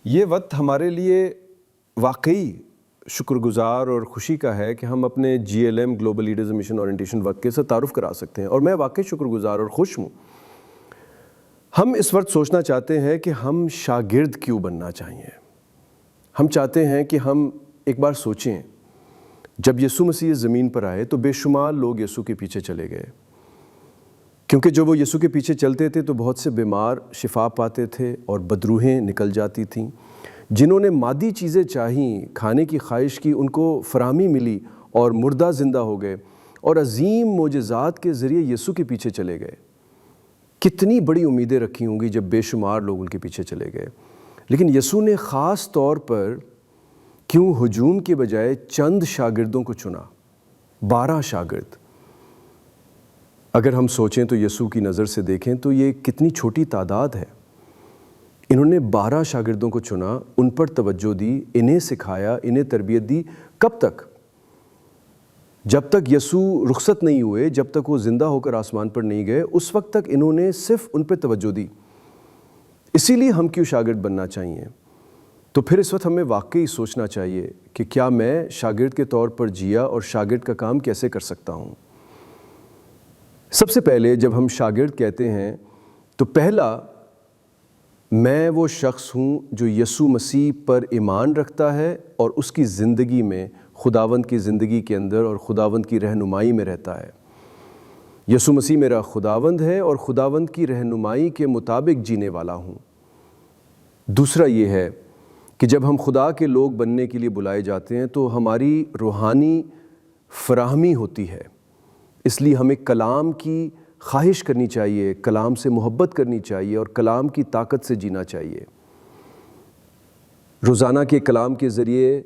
یہ وقت ہمارے لیے واقعی شکر گزار اور خوشی کا ہے کہ ہم اپنے GLM global leaders mission orientation وقت کے ساتھ تعارف کرا سکتے ہیں، اور میں واقعی شکر گزار اور خوش ہوں۔ ہم اس وقت سوچنا چاہتے ہیں کہ ہم شاگرد کیوں بننا چاہیے۔ ہم چاہتے ہیں کہ ہم ایک بار سوچیں، جب یسوع مسیح زمین پر آئے تو بے شمار لوگ یسوع کے پیچھے چلے گئے، کیونکہ جو وہ یسوع کے پیچھے چلتے تھے تو بہت سے بیمار شفا پاتے تھے اور بدروحیں نکل جاتی تھیں۔ جنہوں نے مادی چیزیں چاہییں، کھانے کی خواہش کی، ان کو فراہمی ملی اور مردہ زندہ ہو گئے، اور عظیم معجزات کے ذریعے یسوع کے پیچھے چلے گئے۔ کتنی بڑی امیدیں رکھی ہوں گی جب بے شمار لوگ ان کے پیچھے چلے گئے، لیکن یسوع نے خاص طور پر کیوں ہجوم کے بجائے چند شاگردوں کو چنا؟ 12 شاگرد۔ اگر ہم سوچیں تو یسوع کی نظر سے دیکھیں تو یہ کتنی چھوٹی تعداد ہے۔ انہوں نے 12 شاگردوں کو چنا، ان پر توجہ دی، انہیں سکھایا، انہیں تربیت دی۔ کب تک؟ جب تک یسوع رخصت نہیں ہوئے، جب تک وہ زندہ ہو کر آسمان پر نہیں گئے، اس وقت تک انہوں نے صرف ان پہ توجہ دی۔ اسی لیے ہم کیوں شاگرد بننا چاہیے؟ تو پھر اس وقت ہمیں واقعی سوچنا چاہیے کہ کیا میں شاگرد کے طور پر جیا اور شاگرد کا کام کیسے کر سکتا ہوں۔ سب سے پہلے جب ہم شاگرد کہتے ہیں تو پہلا، میں وہ شخص ہوں جو یسوع مسیح پر ایمان رکھتا ہے اور اس کی زندگی میں، خداوند کی زندگی کے اندر اور خداوند کی رہنمائی میں رہتا ہے۔ یسوع مسیح میرا خداوند ہے اور خداوند کی رہنمائی کے مطابق جینے والا ہوں۔ دوسرا یہ ہے کہ جب ہم خدا کے لوگ بننے کے لیے بلائے جاتے ہیں تو ہماری روحانی فراہمی ہوتی ہے، اس لیے ہمیں کلام کی خواہش کرنی چاہیے، کلام سے محبت کرنی چاہیے اور کلام کی طاقت سے جینا چاہیے۔ روزانہ کے کلام کے ذریعے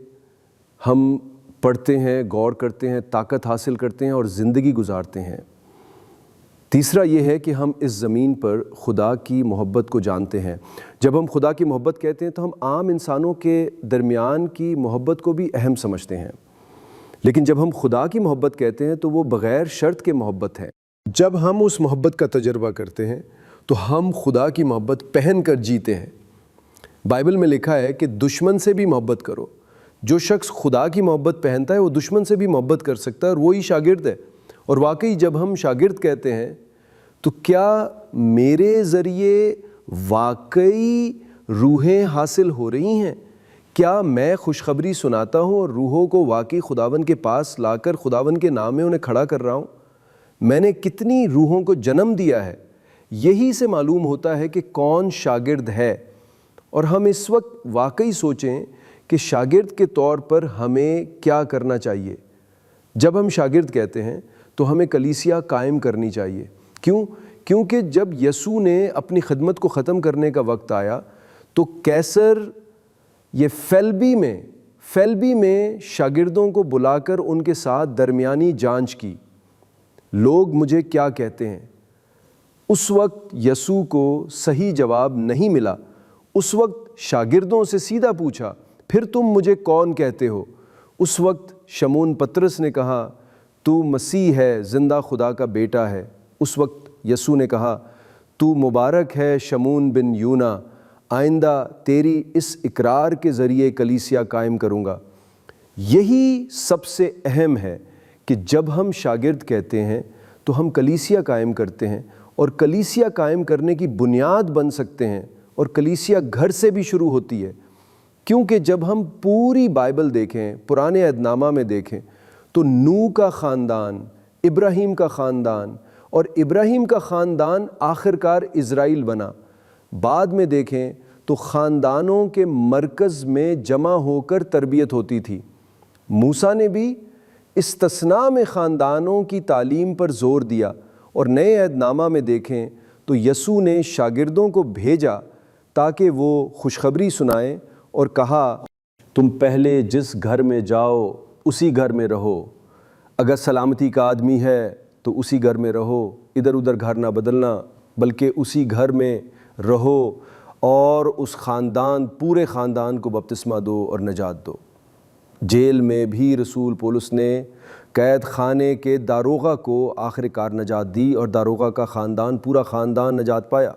ہم پڑھتے ہیں، غور کرتے ہیں، طاقت حاصل کرتے ہیں اور زندگی گزارتے ہیں۔ تیسرا یہ ہے کہ ہم اس زمین پر خدا کی محبت کو جانتے ہیں۔ جب ہم خدا کی محبت کہتے ہیں تو ہم عام انسانوں کے درمیان کی محبت کو بھی اہم سمجھتے ہیں، لیکن جب ہم خدا کی محبت کہتے ہیں تو وہ بغیر شرط کے محبت ہے۔ جب ہم اس محبت کا تجربہ کرتے ہیں تو ہم خدا کی محبت پہن کر جیتے ہیں۔ بائبل میں لکھا ہے کہ دشمن سے بھی محبت کرو۔ جو شخص خدا کی محبت پہنتا ہے وہ دشمن سے بھی محبت کر سکتا ہے، اور وہی شاگرد ہے۔ اور واقعی جب ہم شاگرد کہتے ہیں تو کیا میرے ذریعے واقعی روحیں حاصل ہو رہی ہیں؟ کیا میں خوشخبری سناتا ہوں اور روحوں کو واقعی خداوند کے پاس لا کر خداوند کے نام میں انہیں کھڑا کر رہا ہوں؟ میں نے کتنی روحوں کو جنم دیا ہے؟ یہی سے معلوم ہوتا ہے کہ کون شاگرد ہے۔ اور ہم اس وقت واقعی سوچیں کہ شاگرد کے طور پر ہمیں کیا کرنا چاہیے۔ جب ہم شاگرد کہتے ہیں تو ہمیں کلیسیا قائم کرنی چاہیے۔ کیوں؟ کیونکہ جب یسوع نے اپنی خدمت کو ختم کرنے کا وقت آیا تو کیسر یہ فیلبی میں شاگردوں کو بلا کر ان کے ساتھ درمیانی جانچ کی، لوگ مجھے کیا کہتے ہیں؟ اس وقت یسوع کو صحیح جواب نہیں ملا۔ اس وقت شاگردوں سے سیدھا پوچھا، پھر تم مجھے کون کہتے ہو؟ اس وقت شمعون پطرس نے کہا، تو مسیح ہے، زندہ خدا کا بیٹا ہے۔ اس وقت یسوع نے کہا، تو مبارک ہے شمعون بن یونا، آئندہ تیری اس اقرار کے ذریعے کلیسیا قائم کروں گا۔ یہی سب سے اہم ہے کہ جب ہم شاگرد کہتے ہیں تو ہم کلیسیا قائم کرتے ہیں، اور کلیسیا قائم کرنے کی بنیاد بن سکتے ہیں، اور کلیسیا گھر سے بھی شروع ہوتی ہے۔ کیونکہ جب ہم پوری بائبل دیکھیں، پرانے عہد نامہ میں دیکھیں تو نوح کا خاندان، ابراہیم کا خاندان، اور ابراہیم کا خاندان آخر کار اسرائیل بنا۔ بعد میں دیکھیں تو خاندانوں کے مرکز میں جمع ہو کر تربیت ہوتی تھی۔ موسیٰ نے بھی استثناء میں خاندانوں کی تعلیم پر زور دیا، اور نئے عہد نامہ میں دیکھیں تو یسوع نے شاگردوں کو بھیجا تاکہ وہ خوشخبری سنائیں، اور کہا، تم پہلے جس گھر میں جاؤ اسی گھر میں رہو، اگر سلامتی کا آدمی ہے تو اسی گھر میں رہو، ادھر ادھر گھر نہ بدلنا، بلکہ اسی گھر میں رہو، اور اس پورے خاندان کو بپتسمہ دو اور نجات دو۔ جیل میں بھی رسول پولس نے قید خانے کے داروغہ کو آخر کار نجات دی، اور داروغہ کا خاندان، پورا خاندان نجات پایا۔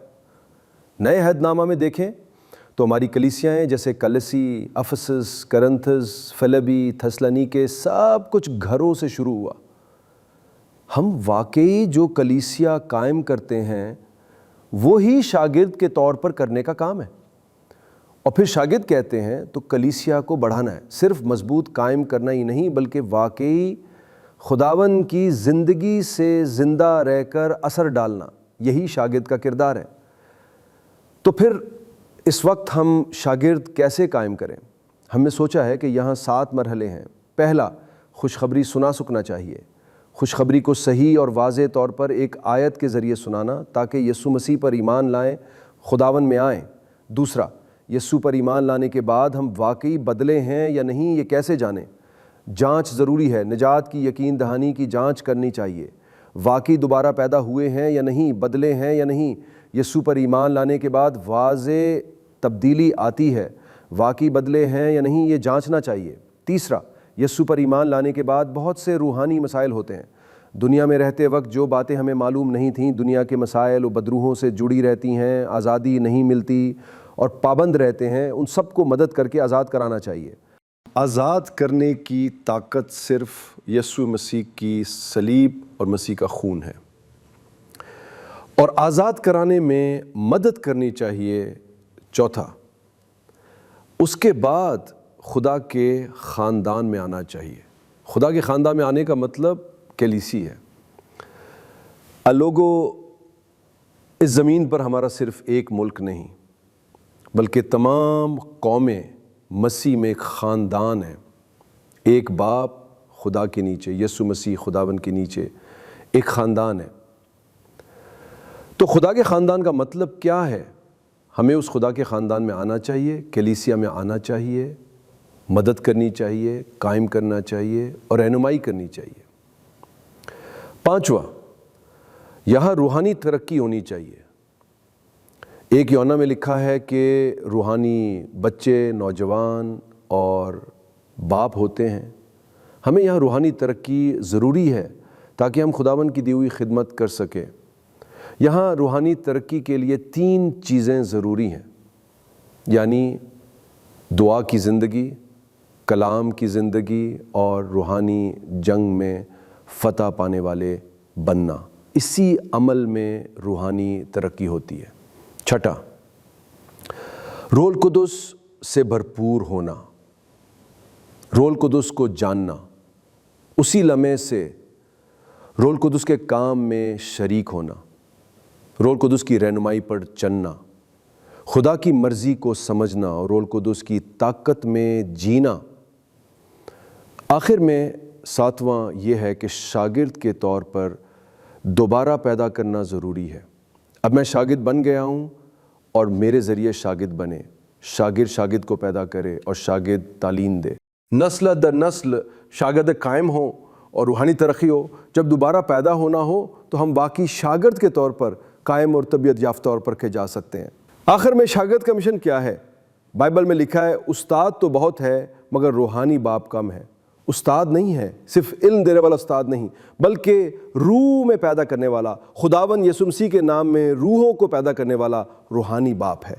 نئے عہد نامہ میں دیکھیں تو ہماری کلیسیاں جیسے کلسی، افسس، کرنتھس، فلبی، تھسلنیکے، سب کچھ گھروں سے شروع ہوا۔ ہم واقعی جو کلیسیا قائم کرتے ہیں وہی شاگرد کے طور پر کرنے کا کام ہے۔ اور پھر شاگرد کہتے ہیں تو کلیسیا کو بڑھانا ہے، صرف مضبوط قائم کرنا ہی نہیں بلکہ واقعی خداوند کی زندگی سے زندہ رہ کر اثر ڈالنا، یہی شاگرد کا کردار ہے۔ تو پھر اس وقت ہم شاگرد کیسے قائم کریں؟ ہم نے سوچا ہے کہ یہاں 7 مرحلے ہیں۔ پہلا، خوشخبری سننا چاہیے۔ خوشخبری کو صحیح اور واضح طور پر ایک آیت کے ذریعے سنانا تاکہ یسوع مسیح پر ایمان لائیں، خداوند میں آئیں۔ دوسرا، یسوع پر ایمان لانے کے بعد ہم واقعی بدلے ہیں یا نہیں یہ کیسے جانیں؟ جانچ ضروری ہے، نجات کی یقین دہانی کی جانچ کرنی چاہیے۔ واقعی دوبارہ پیدا ہوئے ہیں یا نہیں، بدلے ہیں یا نہیں؟ یسوع پر ایمان لانے کے بعد واضح تبدیلی آتی ہے، واقعی بدلے ہیں یا نہیں یہ جانچنا چاہیے۔ تیسرا، یسوع پر ایمان لانے کے بعد بہت سے روحانی مسائل ہوتے ہیں۔ دنیا میں رہتے وقت جو باتیں ہمیں معلوم نہیں تھیں، دنیا کے مسائل و بدروحوں سے جڑی رہتی ہیں، آزادی نہیں ملتی اور پابند رہتے ہیں، ان سب کو مدد کر کے آزاد کرانا چاہیے۔ آزاد کرنے کی طاقت صرف یسوع مسیح کی صلیب اور مسیح کا خون ہے، اور آزاد کرانے میں مدد کرنی چاہیے۔ چوتھا، اس کے بعد خدا کے خاندان میں آنا چاہیے۔ خدا کے خاندان میں آنے کا مطلب کلیسی ہے۔ لوگو، اس زمین پر ہمارا صرف ایک ملک نہیں بلکہ تمام قومیں مسیح میں ایک خاندان ہے۔ ایک باپ خدا کے نیچے، یسوع مسیح خداوند کے نیچے ایک خاندان ہے۔ تو خدا کے خاندان کا مطلب کیا ہے؟ ہمیں اس خدا کے خاندان میں آنا چاہیے، کلیسیا میں آنا چاہیے، مدد کرنی چاہیے، قائم کرنا چاہیے اور رہنمائی کرنی چاہیے۔ پانچواں، یہاں روحانی ترقی ہونی چاہیے۔ ایک یوحنا میں لکھا ہے کہ روحانی بچے، نوجوان اور باپ ہوتے ہیں۔ ہمیں یہاں روحانی ترقی ضروری ہے تاکہ ہم خداوند کی دی ہوئی خدمت کر سکیں۔ یہاں روحانی ترقی کے لیے 3 چیزیں ضروری ہیں، یعنی دعا کی زندگی، کلام کی زندگی اور روحانی جنگ میں فتح پانے والے بننا۔ اسی عمل میں روحانی ترقی ہوتی ہے۔ چھٹا، روح القدس سے بھرپور ہونا، روح القدس کو جاننا، اسی لمحے سے روح القدس کے کام میں شریک ہونا، روح القدس کی رہنمائی پر چلنا، خدا کی مرضی کو سمجھنا اور روح القدس کی طاقت میں جینا۔ آخر میں 7واں یہ ہے کہ شاگرد کے طور پر دوبارہ پیدا کرنا ضروری ہے۔ اب میں شاگرد بن گیا ہوں اور میرے ذریعے شاگرد بنے، شاگرد کو پیدا کرے اور شاگرد تعلیم دے، نسل در نسل شاگرد قائم ہو اور روحانی ترقی ہو۔ جب دوبارہ پیدا ہونا ہو تو ہم باقی شاگرد کے طور پر قائم اور تربیت یافتہ طور پر کے جا سکتے ہیں۔ آخر میں شاگرد کا مشن کیا ہے؟ بائبل میں لکھا ہے استاد تو بہت ہے مگر روحانی باپ کم ہے۔ استاد نہیں ہے، صرف علم دینے والا استاد نہیں، بلکہ روح میں پیدا کرنے والا، خداوند یسوع مسیح کے نام میں روحوں کو پیدا کرنے والا روحانی باپ ہے۔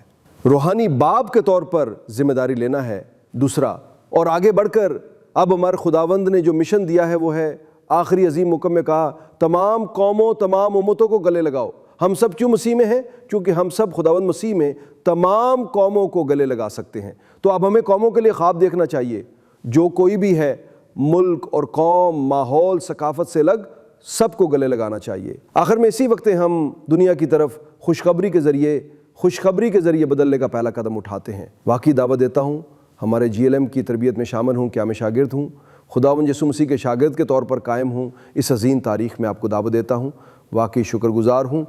روحانی باپ کے طور پر ذمہ داری لینا ہے۔ دوسرا، اور آگے بڑھ کر اب ہمارے خداوند نے جو مشن دیا ہے وہ ہے، آخری عظیم حکم میں کہا، تمام قوموں، تمام امتوں کو گلے لگاؤ۔ ہم سب کیوں مسیح میں ہیں؟ کیونکہ ہم سب خداوند مسیح میں تمام قوموں کو گلے لگا سکتے ہیں۔ تو اب ہمیں قوموں کے لیے خواب دیکھنا چاہیے، جو کوئی بھی ہے، ملک اور قوم، ماحول، ثقافت سے الگ، سب کو گلے لگانا چاہیے۔ آخر میں اسی وقت ہم دنیا کی طرف خوشخبری کے ذریعے بدلنے کا پہلا قدم اٹھاتے ہیں۔ واقعی دعوت دیتا ہوں، ہمارے GLM کی تربیت میں شامل ہوں، کیا میں شاگرد ہوں؟ خداوند یسوع مسیح کے شاگرد کے طور پر قائم ہوں۔ اس عظیم تاریخ میں آپ کو دعوت دیتا ہوں، واقعی شکر گزار ہوں